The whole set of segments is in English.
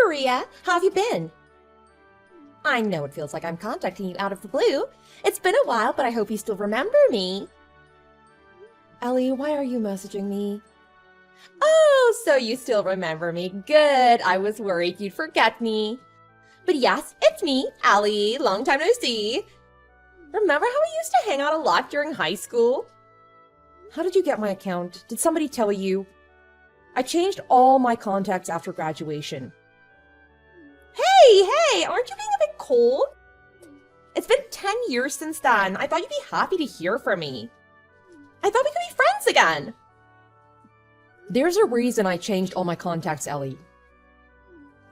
Maria, how have you been? I know it feels like I'm contacting you out of the blue. It's been a while, but I hope you still remember me. Ellie, why are you messaging me? Oh, so you still remember me. Good. I was worried you'd forget me. But yes, it's me, Ellie. Long time no see. Remember how we used to hang out a lot during high school? How did you get my account? Did somebody tell you? I changed all my contacts after graduation. Hey, aren't you being a bit cold? It's been 10 years since then. I thought you'd be happy to hear from me. I thought we could be friends again. There's a reason I changed all my contacts, Ellie.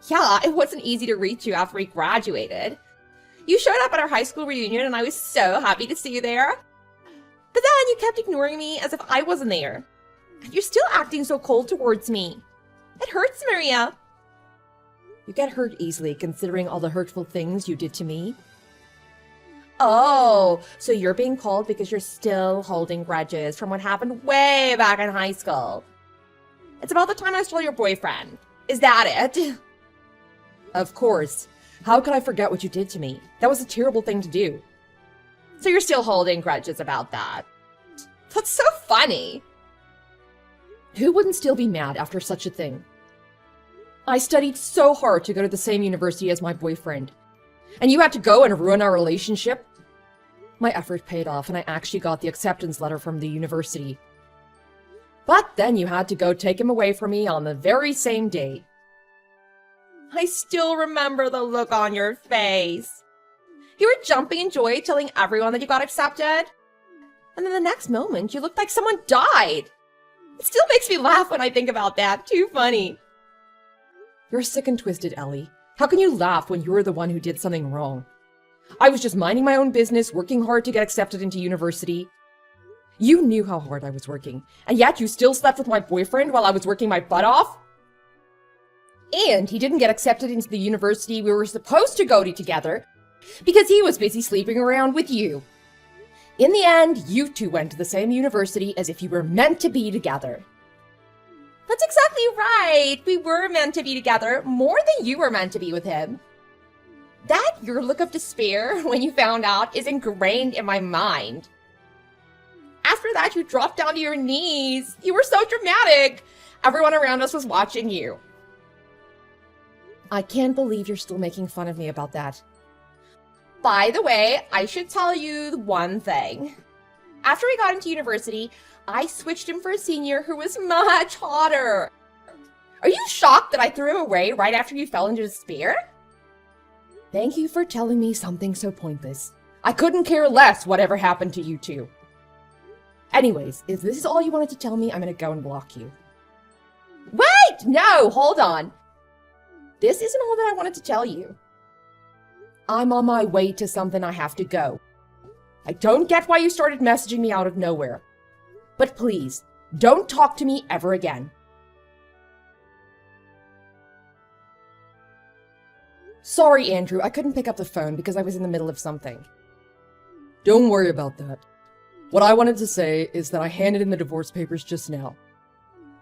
Yeah, it wasn't easy to reach you after we graduated. You showed up at our high school reunion and I was so happy to see you there. But then you kept ignoring me as if I wasn't there. You're still acting so cold towards me. It hurts, Maria. You get hurt easily considering all the hurtful things you did to me. Oh, so you're being cold because you're still holding grudges from what happened way back in high school. It's about the time I stole your boyfriend. Is that it? Of course. How could I forget what you did to me? That was a terrible thing to do. So you're still holding grudges about that. That's so funny. Who wouldn't still be mad after such a thing? I studied so hard to go to the same university as my boyfriend. And you had to go and ruin our relationship? My effort paid off and I actually got the acceptance letter from the university. But then you had to go take him away from me on the very same day. I still remember the look on your face. You were jumping in joy, telling everyone that you got accepted. And then the next moment, you looked like someone died. It still makes me laugh when I think about that. Too funny. You're sick and twisted, Ellie. How can you laugh when you're the one who did something wrong? I was just minding my own business, working hard to get accepted into university. You knew how hard I was working, and yet you still slept with my boyfriend while I was working my butt off? And he didn't get accepted into the university we were supposed to go to together because he was busy sleeping around with you. In the end, you two went to the same university as if you were meant to be together. That's exactly right. We were meant to be together more than you were meant to be with him. That your look of despair when you found out is ingrained in my mind. After that, you dropped down to your knees. You were so dramatic. Everyone around us was watching you. I can't believe you're still making fun of me about that. By the way, I should tell you one thing. After we got into university, I switched him for a senior who was much hotter. Are you shocked that I threw him away right after you fell into despair? Thank you for telling me something so pointless. I couldn't care less whatever happened to you two. Anyways, if this is all you wanted to tell me, I'm gonna go and block you. Wait! No, hold on. This isn't all that I wanted to tell you. I'm on my way to something I have to go. I don't get why you started messaging me out of nowhere. But please, don't talk to me ever again. Sorry, Andrew, I couldn't pick up the phone because I was in the middle of something. Don't worry about that. What I wanted to say is that I handed in the divorce papers just now.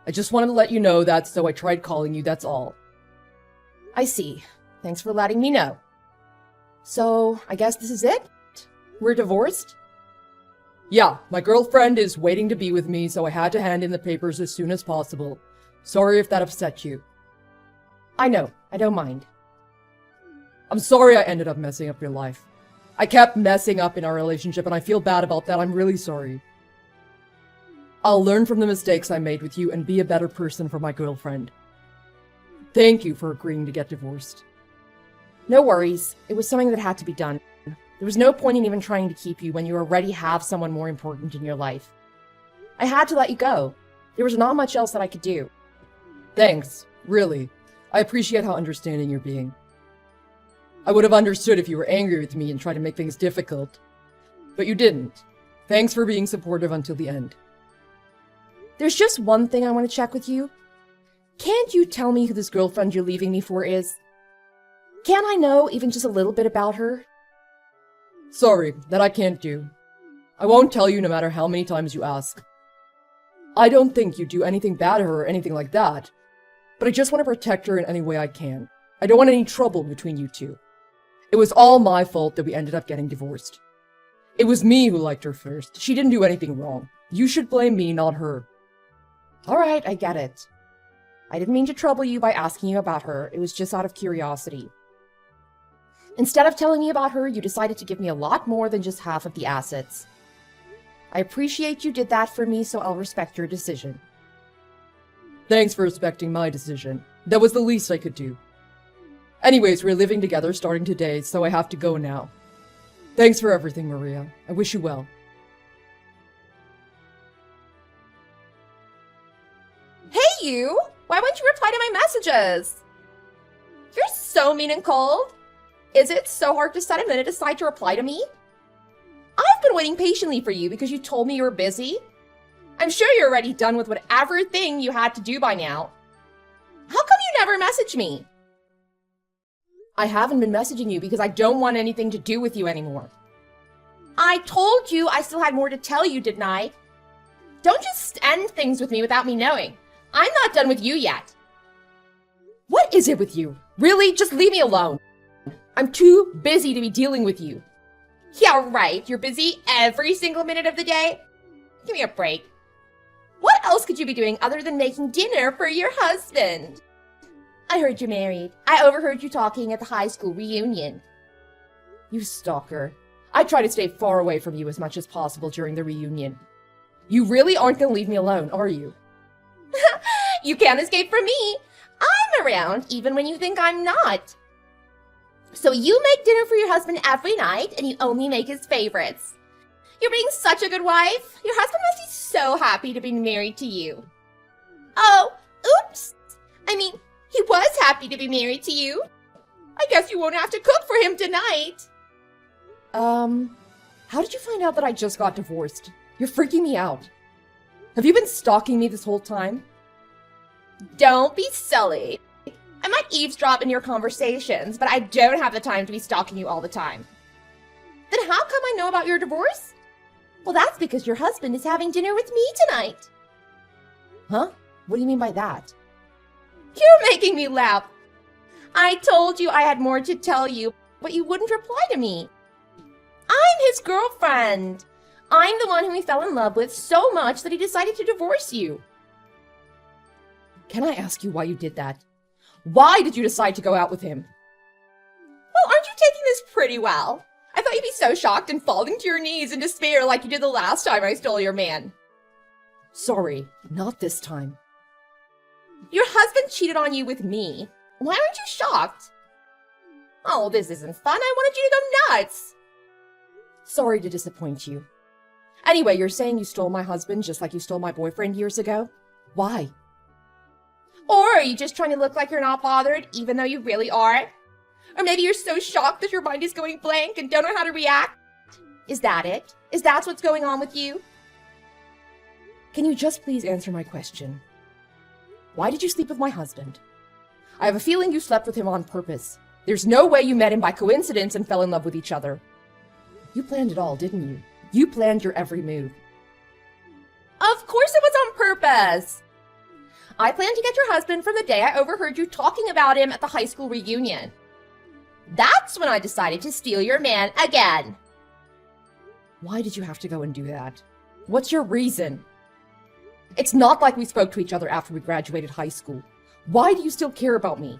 I just wanted to let you know that, so I tried calling you, that's all. I see. Thanks for letting me know. So, I guess this is it? We're divorced? Yeah, my girlfriend is waiting to be with me, so I had to hand in the papers as soon as possible. Sorry if that upset you. I know, I don't mind. I'm sorry I ended up messing up your life. I kept messing up in our relationship and I feel bad about that. I'm really sorry. I'll learn from the mistakes I made with you and be a better person for my girlfriend. Thank you for agreeing to get divorced. No worries. It was something that had to be done. There was no point in even trying to keep you when you already have someone more important in your life. I had to let you go. There was not much else that I could do. Thanks. Really. I appreciate how understanding you're being. I would have understood if you were angry with me and tried to make things difficult. But you didn't. Thanks for being supportive until the end. There's just one thing I want to check with you. Can't you tell me who this girlfriend you're leaving me for is? Can I know even just a little bit about her? Sorry, that I can't do. I won't tell you no matter how many times you ask. I don't think you do anything bad to her or anything like that, but I just want to protect her in any way I can. I don't want any trouble between you two. It was all my fault that we ended up getting divorced. It was me who liked her first. She didn't do anything wrong. You should blame me, not her. Alright, I get it. I didn't mean to trouble you by asking you about her. It was just out of curiosity. Instead of telling me about her, you decided to give me a lot more than just half of the assets. I appreciate you did that for me, so I'll respect your decision. Thanks for respecting my decision. That was the least I could do. Anyways, we're living together starting today, so I have to go now. Thanks for everything, Maria. I wish you well. Hey, you! Why won't you reply to my messages? You're so mean and cold. Is it so hard to set a minute aside to reply to me? I've been waiting patiently for you because you told me you were busy. I'm sure you're already done with whatever thing you had to do by now. How come you never message me? I haven't been messaging you because I don't want anything to do with you anymore. I told you I still had more to tell you, didn't I? Don't just end things with me without me knowing. I'm not done with you yet. What is it with you? Really? Just leave me alone. I'm too busy to be dealing with you. Yeah, right. You're busy every single minute of the day. Give me a break. What else could you be doing other than making dinner for your husband? I heard you're married. I overheard you talking at the high school reunion. You stalker. I try to stay far away from you as much as possible during the reunion. You really aren't going to leave me alone, are you? You can't escape from me. I'm around even when you think I'm not. So you make dinner for your husband every night and you only make his favorites. You're being such a good wife. Your husband must be so happy to be married to you. Oh, oops. I mean, he was happy to be married to you. I guess you won't have to cook for him tonight. How did you find out that I just got divorced? You're freaking me out. Have you been stalking me this whole time? Don't be silly. I might eavesdrop in your conversations, but I don't have the time to be stalking you all the time. Then how come I know about your divorce? Well, that's because your husband is having dinner with me tonight. Huh? What do you mean by that? You're making me laugh. I told you I had more to tell you, but you wouldn't reply to me. I'm his girlfriend. I'm the one whom he fell in love with so much that he decided to divorce you. Can I ask you why you did that? Why did you decide to go out with him? Well, aren't you taking this pretty well? I thought you'd be so shocked and falling to your knees in despair like you did the last time I stole your man. Sorry, not this time. Your husband cheated on you with me. Why aren't you shocked? Oh, this isn't fun. I wanted you to go nuts. Sorry to disappoint you. Anyway, you're saying you stole my husband just like you stole my boyfriend years ago? Why? Or are you just trying to look like you're not bothered, even though you really are? Or maybe you're so shocked that your mind is going blank and don't know how to react? Is that it? Is that what's going on with you? Can you just please answer my question? Why did you sleep with my husband? I have a feeling you slept with him on purpose. There's no way you met him by coincidence and fell in love with each other. You planned it all, didn't you? You planned your every move. Of course it was on purpose. I planned to get your husband from the day I overheard you talking about him at the high school reunion. That's when I decided to steal your man again. Why did you have to go and do that? What's your reason? It's not like we spoke to each other after we graduated high school. Why do you still care about me?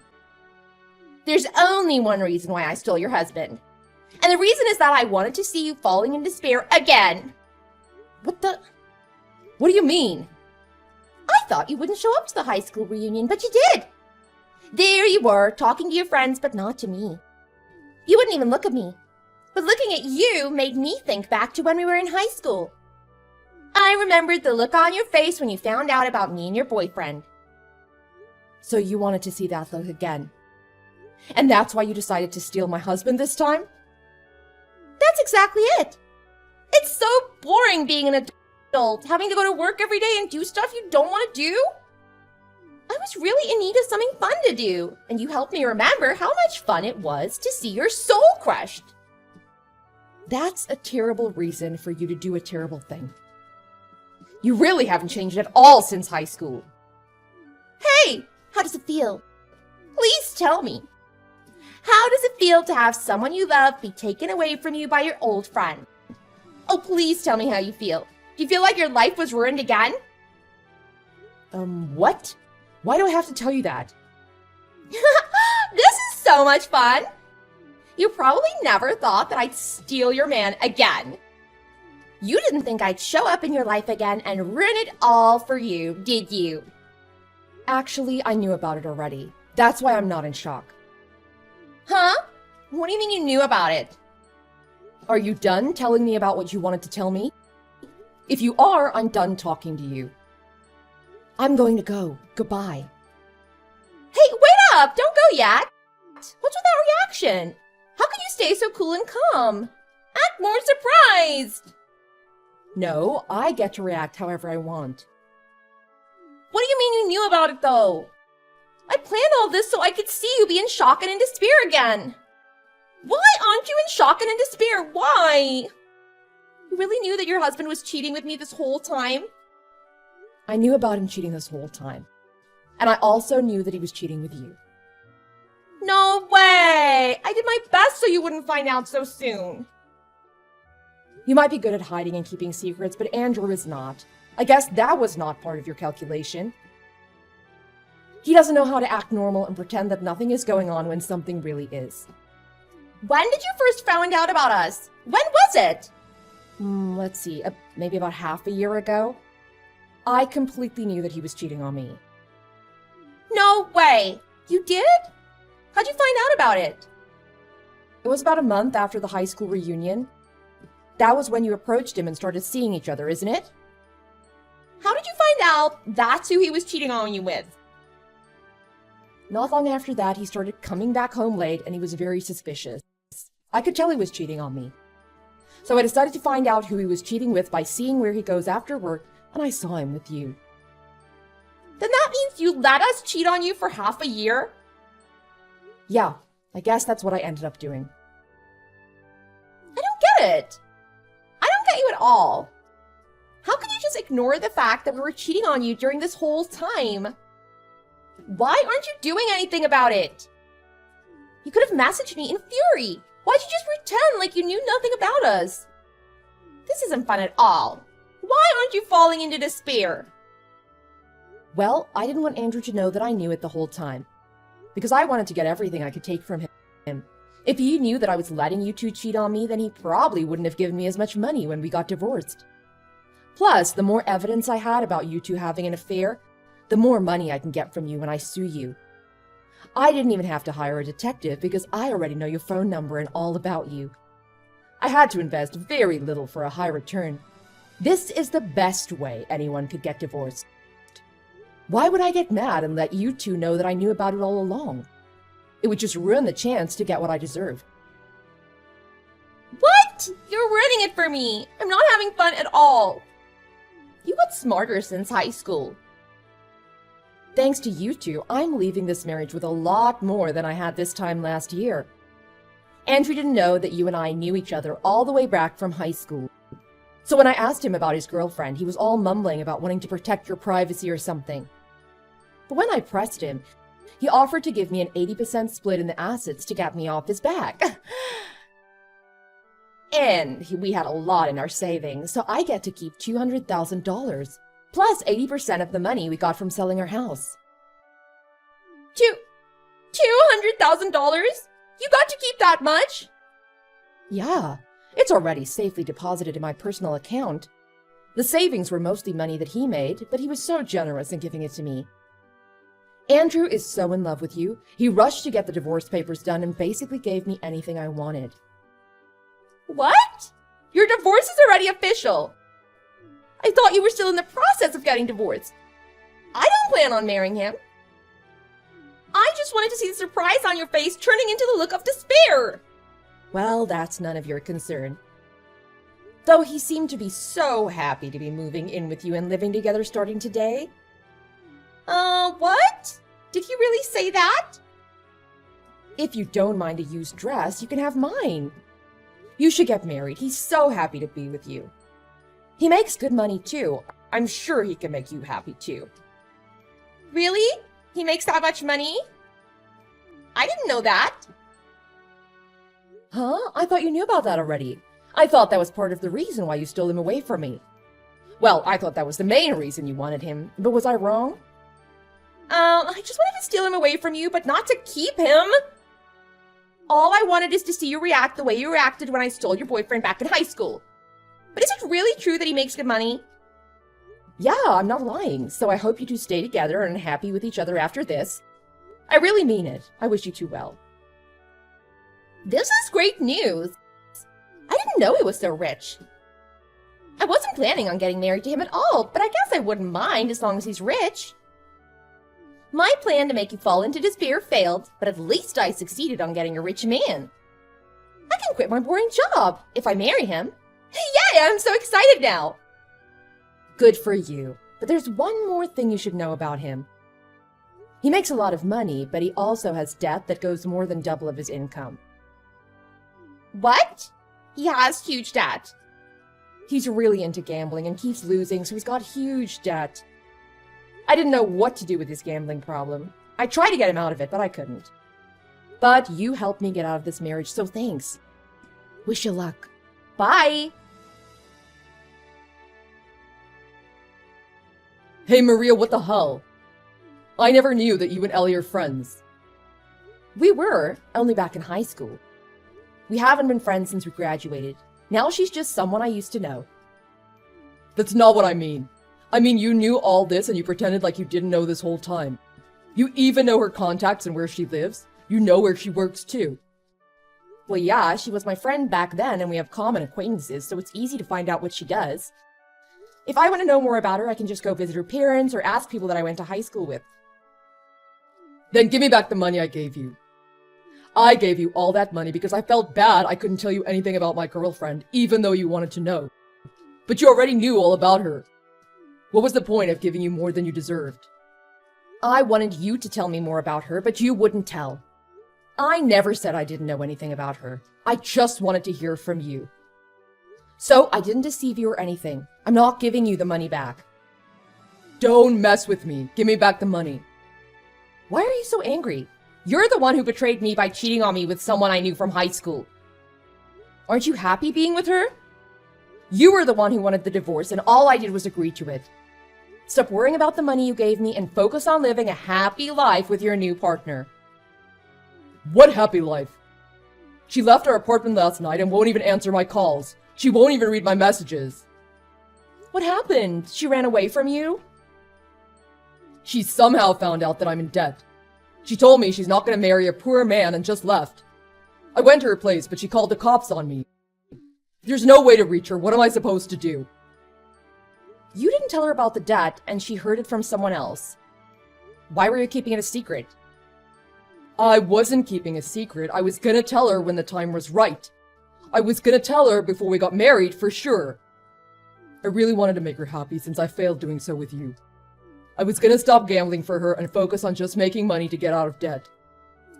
There's only one reason why I stole your husband. And the reason is that I wanted to see you falling in despair again. What do you mean? I thought you wouldn't show up to the high school reunion, but you did. There you were, talking to your friends, but not to me. You wouldn't even look at me. But looking at you made me think back to when we were in high school. I remembered the look on your face when you found out about me and your boyfriend. So you wanted to see that look again. And that's why you decided to steal my husband this time? That's exactly it. It's so boring being an adult, having to go to work every day and do stuff you don't want to do. I was really in need of something fun to do, and you helped me remember how much fun it was to see your soul crushed. That's a terrible reason for you to do a terrible thing. You really haven't changed at all since high school. Hey, how does it feel? Please tell me. How does it feel to have someone you love be taken away from you by your old friend? Oh, please tell me how you feel. Do you feel like your life was ruined again? What? Why do I have to tell you that? This is so much fun. You probably never thought that I'd steal your man again. You didn't think I'd show up in your life again and ruin it all for you, did you? Actually, I knew about it already. That's why I'm not in shock. Huh? What do you mean you knew about it? Are you done telling me about what you wanted to tell me? If you are, I'm done talking to you. I'm going to go. Goodbye. Hey, wait up! Don't go yet! What's with that reaction? How can you stay so cool and calm? Act more surprised! No, I get to react however I want. What do you mean you knew about it, though? I planned all this so I could see you be in shock and in despair again. Why aren't you in shock and in despair? Why? You really knew that your husband was cheating with me this whole time? I knew about him cheating this whole time. And I also knew that he was cheating with you. No way! I did my best so you wouldn't find out so soon. You might be good at hiding and keeping secrets, but Andrew is not. I guess that was not part of your calculation. He doesn't know how to act normal and pretend that nothing is going on when something really is. When did you first find out about us? When was it? Let's see, maybe about half a year ago. I completely knew that he was cheating on me. No way! You did? How'd you find out about it? It was about a month after the high school reunion. That was when you approached him and started seeing each other, isn't it? How did you find out that's who he was cheating on you with? Not long after that, he started coming back home late and he was very suspicious. I could tell he was cheating on me. So I decided to find out who he was cheating with by seeing where he goes after work, and I saw him with you. Then that means you let us cheat on you for half a year? Yeah, I guess that's what I ended up doing. I don't get it. I don't get you at all. How can you just ignore the fact that we were cheating on you during this whole time? Why aren't you doing anything about it? You could have messaged me in fury. Why'd you just pretend like you knew nothing about us? This isn't fun at all. Why aren't you falling into despair? Well, I didn't want Andrew to know that I knew it the whole time. Because I wanted to get everything I could take from him. If he knew that I was letting you two cheat on me, then he probably wouldn't have given me as much money when we got divorced. Plus, the more evidence I had about you two having an affair, the more money I can get from you when I sue you. I didn't even have to hire a detective because I already know your phone number and all about you. I had to invest very little for a high return. This is the best way anyone could get divorced. Why would I get mad and let you two know that I knew about it all along? It would just ruin the chance to get what I deserve. What? You're ruining it for me. I'm not having fun at all. You got smarter since high school. Thanks to you two, I'm leaving this marriage with a lot more than I had this time last year. Andrew didn't know that you and I knew each other all the way back from high school. So when I asked him about his girlfriend, he was all mumbling about wanting to protect your privacy or something. But when I pressed him, he offered to give me an 80% split in the assets to get me off his back. And we had a lot in our savings, so I get to keep $200,000, plus 80% of the money we got from selling our house. $200,000? You got to keep that much? Yeah, it's already safely deposited in my personal account. The savings were mostly money that he made, but he was so generous in giving it to me. Andrew is so in love with you, he rushed to get the divorce papers done and basically gave me anything I wanted. What? Your divorce is already official. I thought you were still in the process of getting divorced. I don't plan on marrying him. I just wanted to see the surprise on your face turning into the look of despair. Well, that's none of your concern. Though he seemed to be so happy to be moving in with you and living together starting today. What? Did he really say that? If you don't mind a used dress, you can have mine. You should get married. He's so happy to be with you. He makes good money too. I'm sure he can make you happy too. Really? He makes that much money? I didn't know that. Huh? I thought you knew about that already. I thought that was part of the reason why you stole him away from me. Well, I thought that was the main reason you wanted him, but was I wrong? I just wanted to steal him away from you, but not to keep him. All I wanted is to see you react the way you reacted when I stole your boyfriend back in high school. But is it really true that he makes good money? Yeah, I'm not lying, so I hope you two stay together and happy with each other after this. I really mean it. I wish you two well. This is great news. I didn't know he was so rich. I wasn't planning on getting married to him at all, but I guess I wouldn't mind as long as he's rich. My plan to make you fall into despair failed, but at least I succeeded on getting a rich man. I can quit my boring job if I marry him. Yay, I'm so excited now! Good for you. But there's one more thing you should know about him. He makes a lot of money, but he also has debt that goes more than double of his income. What? He has huge debt. He's really into gambling and keeps losing, so he's got huge debt. I didn't know what to do with his gambling problem. I tried to get him out of it, but I couldn't. But you helped me get out of this marriage, so thanks. Wish you luck. Bye! Hey Maria, what the hell? I never knew that you and Ellie are friends. We were, only back in high school. We haven't been friends since we graduated. Now she's just someone I used to know. That's not what I mean. I mean, you knew all this and you pretended like you didn't know this whole time. You even know her contacts and where she lives. You know where she works too. Well, yeah, she was my friend back then and we have common acquaintances, so it's easy to find out what she does. If I want to know more about her, I can just go visit her parents or ask people that I went to high school with. Then give me back the money I gave you. I gave you all that money because I felt bad I couldn't tell you anything about my girlfriend, even though you wanted to know. But you already knew all about her. What was the point of giving you more than you deserved? I wanted you to tell me more about her, but you wouldn't tell. I never said I didn't know anything about her. I just wanted to hear from you. So I didn't deceive you or anything. I'm not giving you the money back. Don't mess with me. Give me back the money. Why are you so angry? You're the one who betrayed me by cheating on me with someone I knew from high school. Aren't you happy being with her? You were the one who wanted the divorce, and all I did was agree to it. Stop worrying about the money you gave me and focus on living a happy life with your new partner. What happy life? She left our apartment last night and won't even answer my calls. She won't even read my messages. What happened? She ran away from you? She somehow found out that I'm in debt. She told me she's not going to marry a poor man and just left. I went to her place, but she called the cops on me. There's no way to reach her. What am I supposed to do? You didn't tell her about the debt, and she heard it from someone else. Why were you keeping it a secret? I wasn't keeping a secret. I was gonna tell her when the time was right. I was gonna tell her before we got married, for sure. I really wanted to make her happy since I failed doing so with you. I was gonna stop gambling for her and focus on just making money to get out of debt.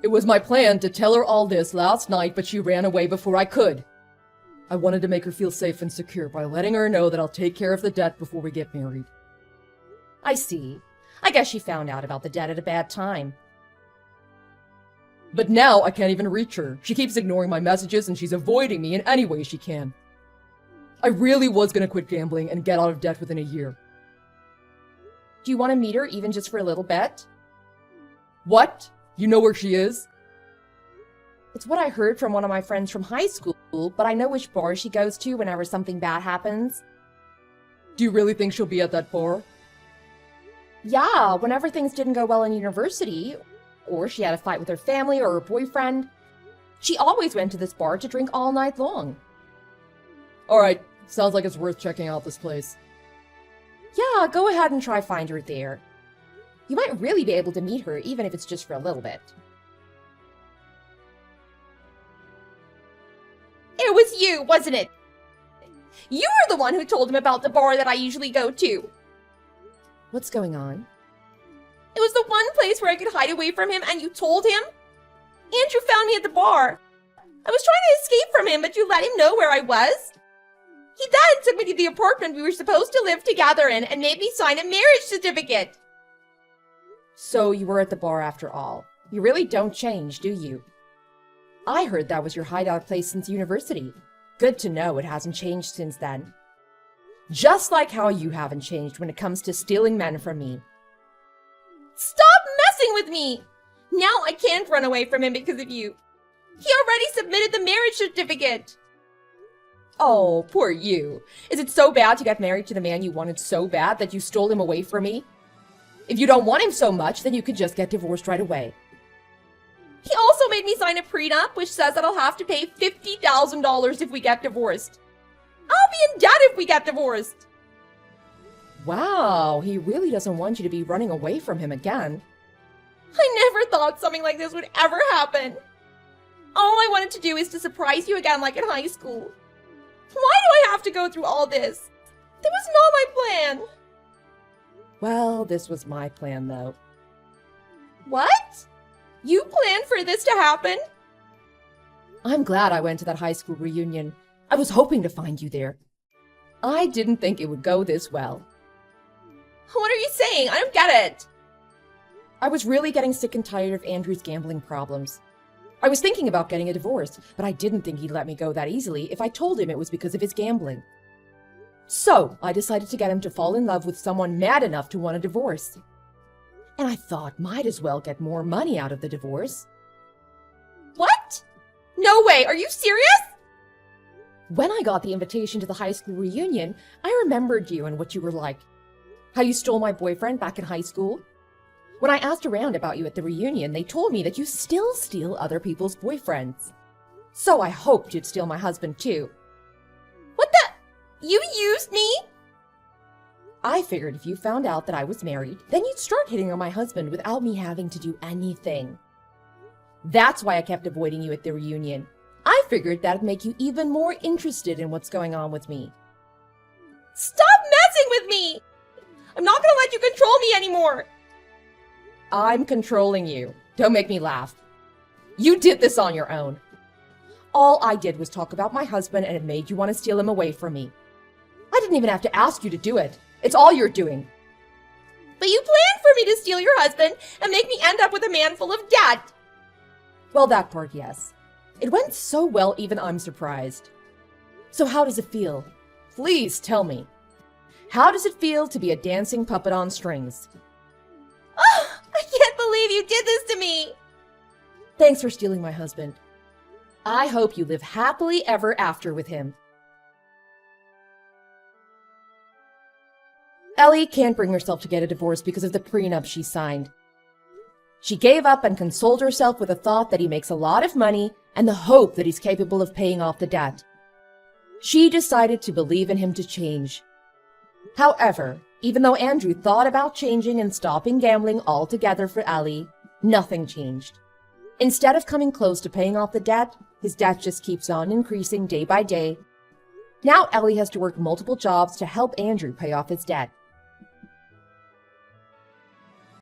It was my plan to tell her all this last night, but she ran away before I could. I wanted to make her feel safe and secure by letting her know that I'll take care of the debt before we get married. I see. I guess she found out about the debt at a bad time. But now I can't even reach her. She keeps ignoring my messages and she's avoiding me in any way she can. I really was gonna quit gambling and get out of debt within a year. Do you want to meet her even just for a little bit? What? You know where she is? It's what I heard from one of my friends from high school, but I know which bar she goes to whenever something bad happens. Do you really think she'll be at that bar? Yeah, whenever things didn't go well in university, or she had a fight with her family or her boyfriend, she always went to this bar to drink all night long. Alright, sounds like it's worth checking out this place. Yeah, go ahead and try find her there. You might really be able to meet her, even if it's just for a little bit. It was you, wasn't it? You were the one who told him about the bar that I usually go to. What's going on? It was the one place where I could hide away from him, and you told him? Andrew found me at the bar. I was trying to escape from him, but you let him know where I was. He then took me to the apartment we were supposed to live together in and made me sign a marriage certificate. So you were at the bar after all. You really don't change, do you? I heard that was your hideout place since university. Good to know it hasn't changed since then. Just like how you haven't changed when it comes to stealing men from me. Stop messing with me! Now I can't run away from him because of you. He already submitted the marriage certificate. Oh, poor you. Is it so bad to get married to the man you wanted so bad that you stole him away from me? If you don't want him so much, then you could just get divorced right away. He also made me sign a prenup which says that I'll have to pay $50,000 if we get divorced. I'll be in debt if we get divorced. Wow, he really doesn't want you to be running away from him again. I never thought something like this would ever happen. All I wanted to do is to surprise you again like in high school. Why do I have to go through all this? That was not my plan. Well, this was my plan, though. What? You planned for this to happen? I'm glad I went to that high school reunion. I was hoping to find you there. I didn't think it would go this well. What are you saying? I don't get it. I was really getting sick and tired of Andrew's gambling problems. I was thinking about getting a divorce, but I didn't think he'd let me go that easily if I told him it was because of his gambling. So, I decided to get him to fall in love with someone mad enough to want a divorce. And I thought might as well get more money out of the divorce. What? No way, are you serious? When I got the invitation to the high school reunion, I remembered you and what you were like. How you stole my boyfriend back in high school. When I asked around about you at the reunion, they told me that you still steal other people's boyfriends. So I hoped you'd steal my husband too. What the? You used me? I figured if you found out that I was married, then you'd start hitting on my husband without me having to do anything. That's why I kept avoiding you at the reunion. I figured that'd make you even more interested in what's going on with me. Stop messing with me! I'm not gonna let you control me anymore! I'm controlling you. Don't make me laugh. You did this on your own. All I did was talk about my husband and it made you want to steal him away from me. I didn't even have to ask you to do it. It's all you're doing. But you planned for me to steal your husband and make me end up with a man full of debt. Well, that part, yes. It went so well, even I'm surprised. So how does it feel? Please tell me. How does it feel to be a dancing puppet on strings? Oh, I can't believe you did this to me. Thanks for stealing my husband. I hope you live happily ever after with him. Ellie can't bring herself to get a divorce because of the prenup she signed. She gave up and consoled herself with the thought that he makes a lot of money and the hope that he's capable of paying off the debt. She decided to believe in him to change. However, even though Andrew thought about changing and stopping gambling altogether for Ellie, nothing changed. Instead of coming close to paying off the debt, his debt just keeps on increasing day by day. Now Ellie has to work multiple jobs to help Andrew pay off his debt.